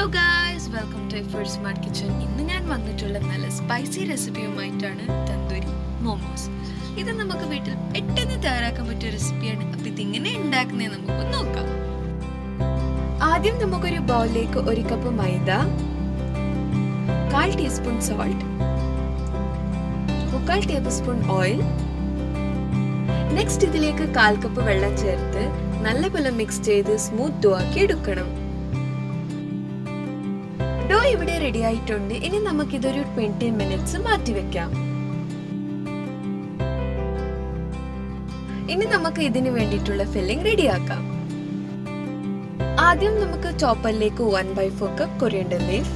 Hello guys, welcome to for Smart Kitchen. ഇന്ന് ഞാൻ വന്നിട്ടുള്ള നല്ല സ്പൈസി റെസിപ്പിയുമായിട്ടാണ് തന്തൂരി മോമോസ്. ഇത് നമുക്ക് വീട്ടിൽ പെട്ടെന്ന് തയ്യാറാക്കാൻ പറ്റിയ റെസിപ്പിയാണ്. അപ്പോൾ ഇതിങ്ങനെ ഉണ്ടാക്കുന്നത് നമുക്ക് നോക്കാം. ആദ്യം നമുക്കൊരു ബൗളിലേക്ക് 1 കപ്പ് മൈദ, 1/4 teaspoon salt, 1/4 tablespoon oil, next ഇതിലേക്ക് 1/4 കപ്പ് വെള്ളം ചേർത്ത് നല്ലപോലെ മിക്സ് ചെയ്ത് സ്മൂത്ത് ഡോ ആക്കി എടുക്കണം. ഡോ ഇവിടെ റെഡി ആയിട്ടുണ്ട്. ഇനി നമുക്ക് ഇതൊരു 20 മിനിറ്റ്സ് മാറ്റി വെക്കാം. ഇനി നമുക്ക് ഇതിനു വേണ്ടിയിട്ടുള്ള ഫില്ലിംഗ് റെഡിയാക്കാം. ആദ്യം നമുക്ക് ചോപ്പറിലേക്ക് 1/4 cup coriander leaf,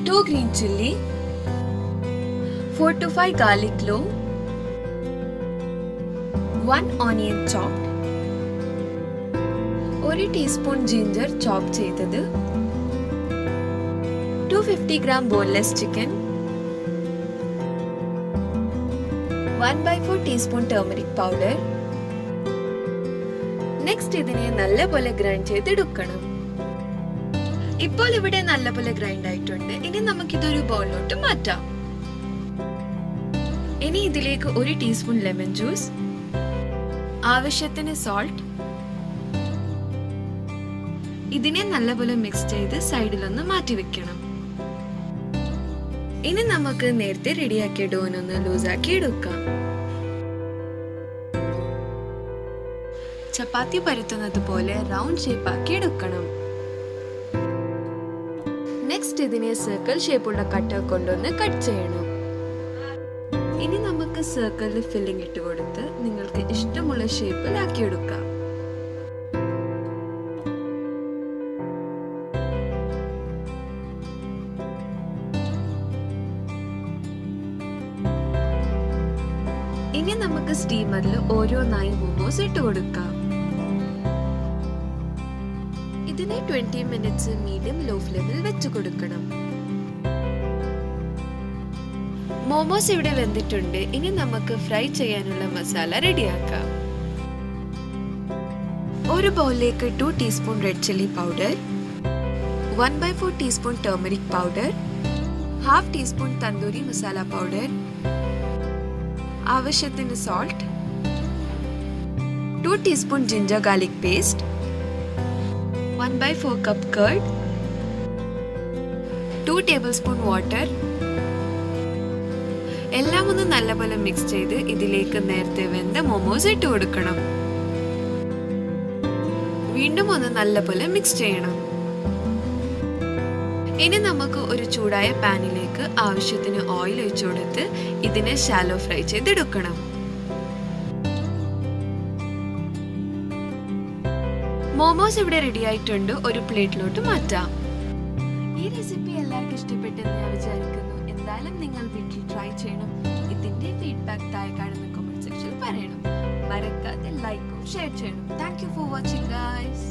2 green chilli, 4 to 5 garlic clove, 1 onion chopped, 1 teaspoon ginger chop ചെയ്തത്, 250 gram boneless chicken, 1/4 teaspoon turmeric powder. Next ഇതിനെ നല്ലപോലെ ഗ്രൈൻഡ് ചെയ്തെടുക്കണം. ഇപ്പോൾ ഇവിടെ നല്ലപോലെ ഗ്രൈൻഡ് ആയിട്ടുണ്ട്. ഇനി നമുക്കിതൊരു ബൗളിലോട്ട് മാറ്റാം. ഇനി ഇതിലേക്ക് 1 ടീസ്പൂൺ ലെമൺ ജ്യൂസ്, ആവശ്യത്തിന് സോൾട്ട്, ഇതിനെ നല്ലപോലെ മിക്സ് ചെയ്ത് സൈഡിലൊന്ന് മാറ്റി വെക്കണം. ഇനി നമുക്ക് നേരത്തെ റെഡിയാക്കിയ ഡോനൊന്ന് ലൂസാക്കി എടുക്കാം. ചപ്പാത്തി പരത്തുന്നത് പോലെ റൗണ്ട് ഷേപ്പ് ആക്കി എടുക്കണം. നെക്സ്റ്റ് ഇതിനെ സർക്കിൾ ഷേപ്പുള്ള കട്ടർ കൊണ്ടൊന്ന് കട്ട് ചെയ്യണം. ഇനി നമുക്ക് സർക്കിളിൽ ഫില്ലിംഗ് ഇട്ട് കൊടുത്ത് നിങ്ങൾക്ക് ഇഷ്ടമുള്ള ഷേപ്പിൽ ആക്കിയെടുക്കാം. ഇനി നമുക്ക് സ്റ്റീമറിൽ ഓരോന്നായി മോമോസ് ഇട്ട് കൊടുക്കാം. ഇതിനെ 20 മിനിറ്റ്സ് മീഡിയം ലോ ഫ്ലെയിമിൽ വെച്ച് കൊടുക്കണം. മോമോസ് ഇവിടെ വെന്തിട്ടുണ്ട്. ഇനി നമുക്ക് ഫ്രൈ ചെയ്യാനുള്ള മസാല റെഡിയാക്കാം. ഒരു ബൗളിലേക്ക് 2 teaspoon red chilli powder, 1/4 teaspoon turmeric powder, 1/2 teaspoon tandoori masala powder, ആവശ്യത്തിന് salt, 2 teaspoon ginger garlic paste, 1/4 cup curd, 2 tablespoon water. എല്ലാം ഒന്ന് നല്ലപോലെ മിക്സ് ചെയ്ത് ഇതിലേക്ക് നേരത്തെ വെന്ത മോമോസ് ഇട്ട് കൊടുക്കണം. വീണ്ടും ഒന്ന് നല്ലപോലെ മിക്സ് ചെയ്യണം. ഇനി നമുക്ക് ഒരു ചൂടായ പാനിലേക്ക് ആവശ്യത്തിന് ഓയിൽ ഒഴിച്ചു കൊടുത്ത് ഇതിനെ ഷാലോ ഫ്രൈ ചെയ്തെടുക്കണം. മോമോസ് ഇവിടെ റെഡി ആയിട്ടുണ്ട്. ഒരു പ്ലേറ്റിലോട്ട് മാറ്റാം. ഈ റെസിപ്പി എല്ലാവർക്കും ഇഷ്ടപ്പെട്ടെന്ന് ഞാൻ വിചാരിക്കുന്നു. എന്തായാലും നിങ്ങൾ വീട്ടിൽ ട്രൈ ചെയ്യണം. ഇതിന്റെ ഫീഡ്ബാക്ക് താഴെ കാണുന്ന കമന്റ് സെക്ഷനിൽ പറയണം. മറക്കാതെ ലൈക്കും ഷെയർ ചെയ്യണം. Thank you for watching guys.